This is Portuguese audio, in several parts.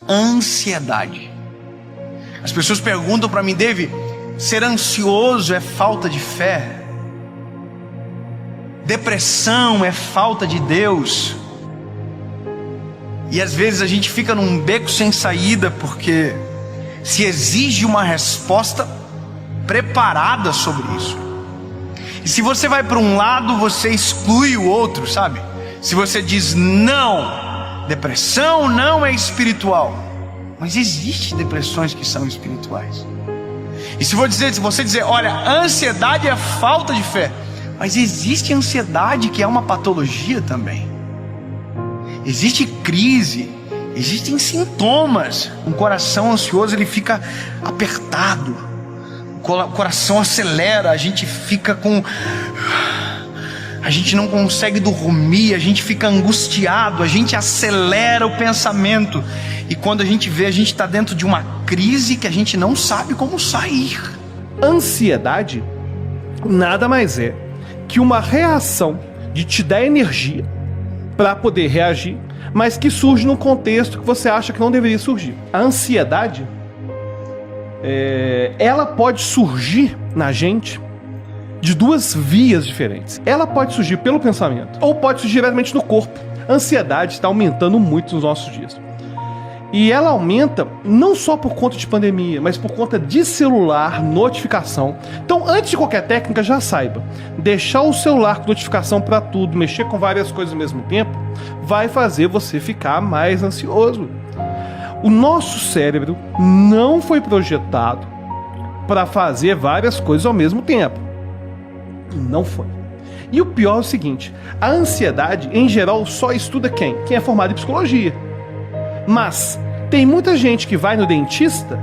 Ansiedade. As pessoas perguntam para mim: David, ser ansioso é falta de fé? Depressão é falta de Deus? E às vezes a gente fica num beco sem saída, porque se exige uma resposta preparada sobre isso. E se você vai para um lado, você exclui o outro, sabe? Se você diz não, depressão não é espiritual, mas existe depressões que são espirituais. E se você dizer, olha, ansiedade é falta de fé, mas existe ansiedade que é uma patologia também. Existe crise, existem sintomas. Um coração ansioso, ele fica apertado, o coração acelera, a gente fica com... a gente não consegue dormir, a gente fica angustiado, a gente acelera o pensamento. E quando a gente vê, a gente está dentro de uma crise que a gente não sabe como sair. Ansiedade nada mais é que uma reação de te dar energia para poder reagir, mas que surge num contexto que você acha que não deveria surgir. A ansiedade, ela pode surgir na gente de duas vias diferentes. Ela pode surgir pelo pensamento, ou pode surgir diretamente no corpo. A ansiedade está aumentando muito nos nossos dias. E ela aumenta não só por conta de pandemia, mas por conta de celular, notificação. Então, antes de qualquer técnica, já saiba, deixar o celular com notificação para tudo, mexer com várias coisas ao mesmo tempo, vai fazer você ficar mais ansioso. O nosso cérebro não foi projetado para fazer várias coisas ao mesmo tempo. Não foi. E o pior é o seguinte: a ansiedade, em geral, só estuda quem? Quem é formado em psicologia. Mas tem muita gente que vai no dentista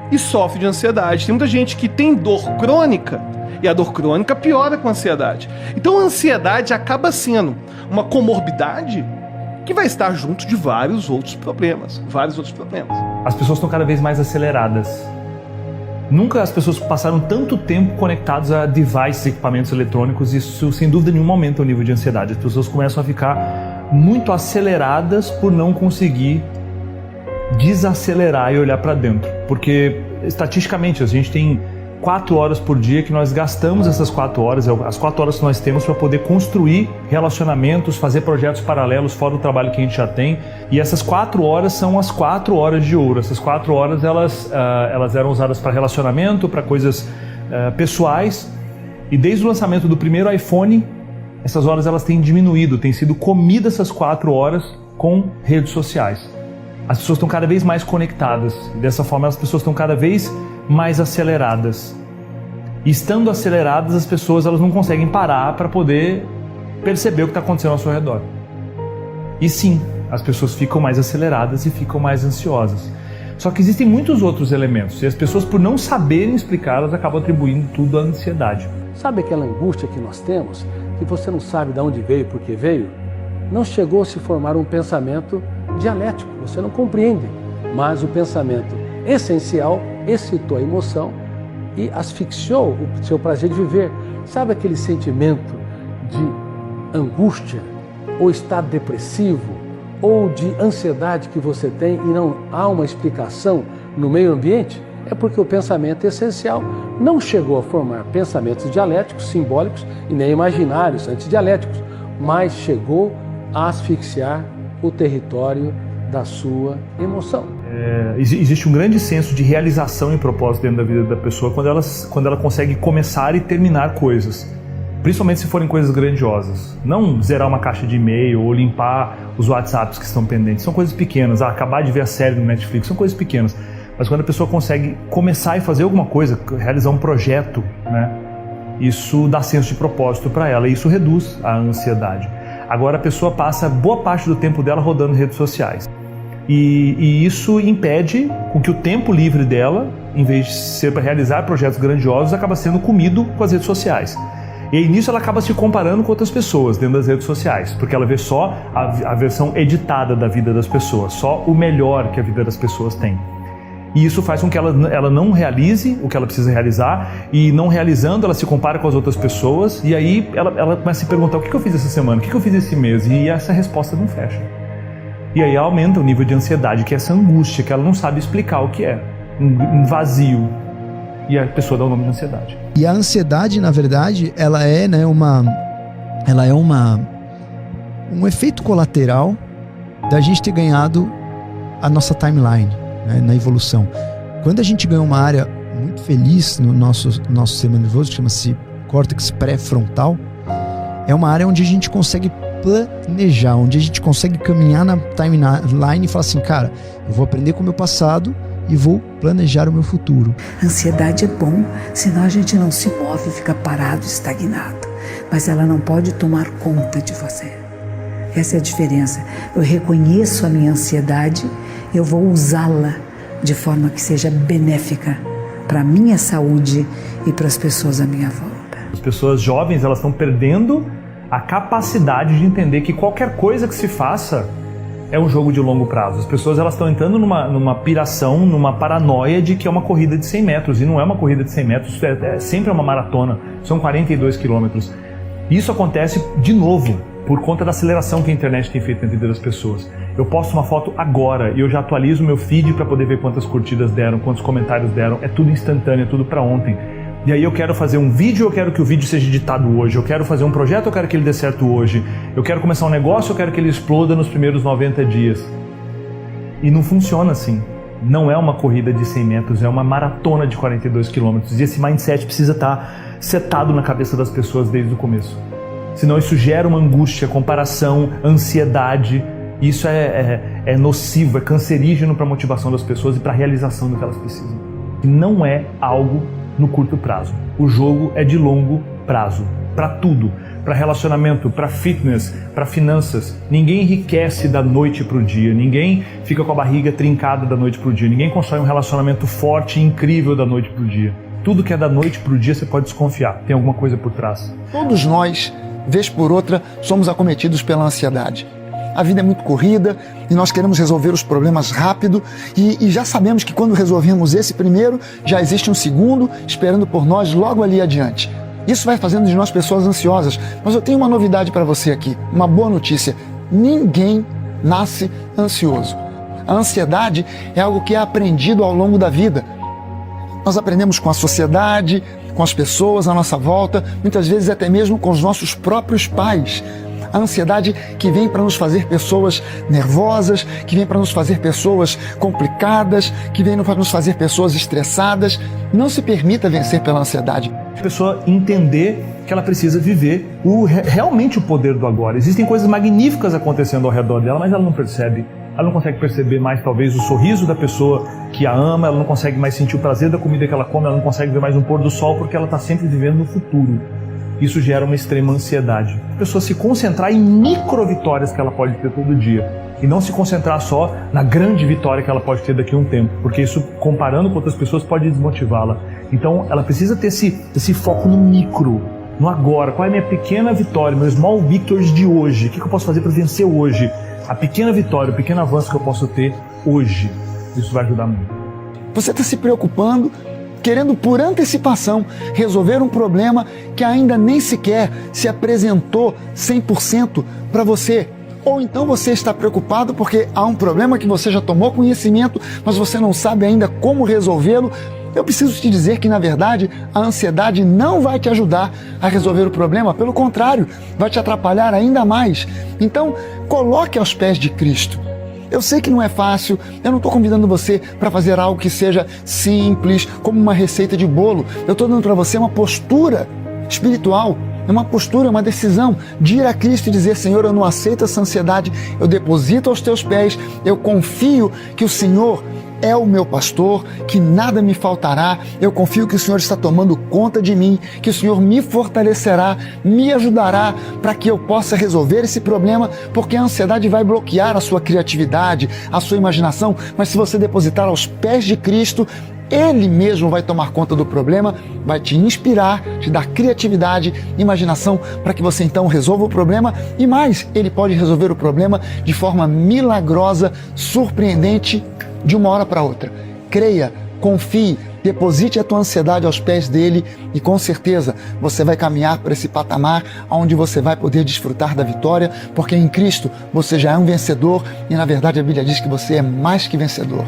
e sofre de ansiedade. Tem muita gente que tem dor crônica e a dor crônica piora com a ansiedade. Então a ansiedade acaba sendo uma comorbidade que vai estar junto de vários outros problemas. As pessoas estão cada vez mais aceleradas. Nunca as pessoas passaram tanto tempo conectadas a devices, equipamentos eletrônicos. Isso sem dúvida nenhuma aumenta o nível de ansiedade. As pessoas começam a ficar muito aceleradas por não conseguir desacelerar e olhar para dentro. Porque estatisticamente a gente tem 4 horas por dia que nós gastamos essas 4 horas, as 4 horas que nós temos para poder construir relacionamentos, fazer projetos paralelos fora do trabalho que a gente já tem. E essas 4 horas são as 4 horas de ouro. Essas 4 horas elas eram usadas para relacionamento, para coisas pessoais. E desde o lançamento do primeiro iPhone, essas horas elas têm diminuído, têm sido comidas essas 4 horas com redes sociais. As pessoas estão cada vez mais conectadas. Dessa forma, as pessoas estão cada vez mais aceleradas. E estando aceleradas, as pessoas elas não conseguem parar para poder perceber o que está acontecendo ao seu redor. E sim, as pessoas ficam mais aceleradas e ficam mais ansiosas. Só que existem muitos outros elementos. E as pessoas, por não saberem explicar, elas acabam atribuindo tudo à ansiedade. Sabe aquela angústia que nós temos? Que você não sabe de onde veio e por que veio? Não chegou a se formar um pensamento dialético, você não compreende, mas o pensamento essencial excitou a emoção e asfixiou o seu prazer de viver. Sabe aquele sentimento de angústia, ou estado depressivo, ou de ansiedade que você tem e não há uma explicação no meio ambiente? É porque o pensamento essencial não chegou a formar pensamentos dialéticos, simbólicos e nem imaginários antidialéticos, mas chegou a asfixiar o território da sua emoção. Existe um grande senso de realização e propósito dentro da vida da pessoa quando ela consegue começar e terminar coisas, principalmente se forem coisas grandiosas. Não zerar uma caixa de e-mail ou limpar os WhatsApps que estão pendentes, são coisas pequenas. Acabar de ver a série do Netflix, são coisas pequenas. Mas quando a pessoa consegue começar e fazer alguma coisa, realizar um projeto, né, isso dá senso de propósito para ela e isso reduz a ansiedade. Agora a pessoa passa boa parte do tempo dela rodando redes sociais. E isso impede com que o tempo livre dela, em vez de ser para realizar projetos grandiosos, acaba sendo comido com as redes sociais. E aí nisso ela acaba se comparando com outras pessoas dentro das redes sociais, porque ela vê só a versão editada da vida das pessoas, só o melhor que a vida das pessoas tem. E isso faz com que ela não realize o que ela precisa realizar, e não realizando ela se compara com as outras pessoas, e aí ela começa a se perguntar: o que eu fiz essa semana, o que eu fiz esse mês, e essa resposta não fecha. E aí aumenta o nível de ansiedade, que é essa angústia, que ela não sabe explicar o que é. Um vazio. E a pessoa dá o nome de ansiedade. E a ansiedade, na verdade, ela é, né, um efeito colateral da gente ter ganhado a nossa timeline, né, na evolução. Quando a gente ganha uma área muito feliz no nosso sistema nervoso, que chama-se córtex pré-frontal, é uma área onde a gente consegue planejar, onde a gente consegue caminhar na timeline e falar assim, cara, eu vou aprender com o meu passado e vou planejar o meu futuro. Ansiedade é bom, senão a gente não se move e fica parado, estagnado. Mas ela não pode tomar conta de você. Essa é a diferença. Eu reconheço a minha ansiedade, eu vou usá-la de forma que seja benéfica para a minha saúde e para as pessoas à minha volta. As pessoas jovens, elas estão perdendo a capacidade de entender que qualquer coisa que se faça é um jogo de longo prazo. As pessoas, elas estão entrando numa piração, numa paranoia de que é uma corrida de 100 metros, e não é uma corrida de 100 metros, é sempre uma maratona, são 42 quilômetros. Isso acontece de novo por conta da aceleração que a internet tem feito na vida das pessoas. Eu posto uma foto agora e eu já atualizo o meu feed para poder ver quantas curtidas deram, quantos comentários deram, é tudo instantâneo, é tudo para ontem. E aí eu quero fazer um vídeo, eu quero que o vídeo seja editado hoje, eu quero fazer um projeto, eu quero que ele dê certo hoje, eu quero começar um negócio, eu quero que ele exploda nos primeiros 90 dias. E não funciona assim. Não é uma corrida de 100 metros, é uma maratona de 42 quilômetros. E esse mindset precisa estar setado na cabeça das pessoas desde o começo. Senão isso gera uma angústia, comparação, ansiedade. Isso é nocivo, é cancerígeno para a motivação das pessoas e para a realização do que elas precisam. E não é algo no curto prazo. O jogo é de longo prazo, para tudo, para relacionamento, para fitness, para finanças. Ninguém enriquece da noite para o dia, ninguém fica com a barriga trincada da noite para o dia, ninguém constrói um relacionamento forte e incrível da noite para o dia. Tudo que é da noite para o dia você pode desconfiar, tem alguma coisa por trás. Todos nós, vez por outra, somos acometidos pela ansiedade. A vida é muito corrida e nós queremos resolver os problemas rápido e já sabemos que quando resolvemos esse primeiro, já existe um segundo esperando por nós logo ali adiante. Isso vai fazendo de nós pessoas ansiosas, mas eu tenho uma novidade para você aqui, uma boa notícia. Ninguém nasce ansioso. A ansiedade é algo que é aprendido ao longo da vida. Nós aprendemos com a sociedade, com as pessoas à nossa volta, muitas vezes até mesmo com os nossos próprios pais. A ansiedade que vem para nos fazer pessoas nervosas, que vem para nos fazer pessoas complicadas, que vem para nos fazer pessoas estressadas. Não se permita vencer pela ansiedade. A pessoa entender que ela precisa viver realmente o poder do agora. Existem coisas magníficas acontecendo ao redor dela, mas ela não percebe. Ela não consegue perceber mais, talvez, o sorriso da pessoa que a ama, ela não consegue mais sentir o prazer da comida que ela come, ela não consegue ver mais um pôr do sol porque ela está sempre vivendo no futuro. Isso gera uma extrema ansiedade. A pessoa se concentrar em micro vitórias que ela pode ter todo dia e não se concentrar só na grande vitória que ela pode ter daqui a um tempo, porque isso, comparando com outras pessoas, pode desmotivá-la. Então, ela precisa ter esse foco no micro, no agora. Qual é a minha pequena vitória, meu small victories de hoje? O que eu posso fazer para vencer hoje? A pequena vitória, o pequeno avanço que eu posso ter hoje. Isso vai ajudar muito. Você está se preocupando, querendo por antecipação resolver um problema que ainda nem sequer se apresentou 100% para você. Ou então você está preocupado porque há um problema que você já tomou conhecimento, mas você não sabe ainda como resolvê-lo. Eu preciso te dizer que, na verdade, a ansiedade não vai te ajudar a resolver o problema, pelo contrário, vai te atrapalhar ainda mais. Então, coloque aos pés de Cristo. Eu sei que não é fácil, eu não estou convidando você para fazer algo que seja simples, como uma receita de bolo. Eu estou dando para você uma postura espiritual, é uma postura, uma decisão de ir a Cristo e dizer: Senhor, eu não aceito essa ansiedade, eu deposito aos teus pés, eu confio que o Senhor é o meu pastor, que nada me faltará, eu confio que o Senhor está tomando conta de mim, que o Senhor me fortalecerá, me ajudará para que eu possa resolver esse problema, porque a ansiedade vai bloquear a sua criatividade, a sua imaginação, mas se você depositar aos pés de Cristo, Ele mesmo vai tomar conta do problema, vai te inspirar, te dar criatividade, imaginação, para que você então resolva o problema e mais, Ele pode resolver o problema de forma milagrosa, surpreendente, de uma hora para outra. Creia, confie, Deposite a tua ansiedade aos pés dele e com certeza você vai caminhar para esse patamar onde você vai poder desfrutar da vitória, porque em Cristo você já é um vencedor e na verdade a Bíblia diz que você é mais que vencedor.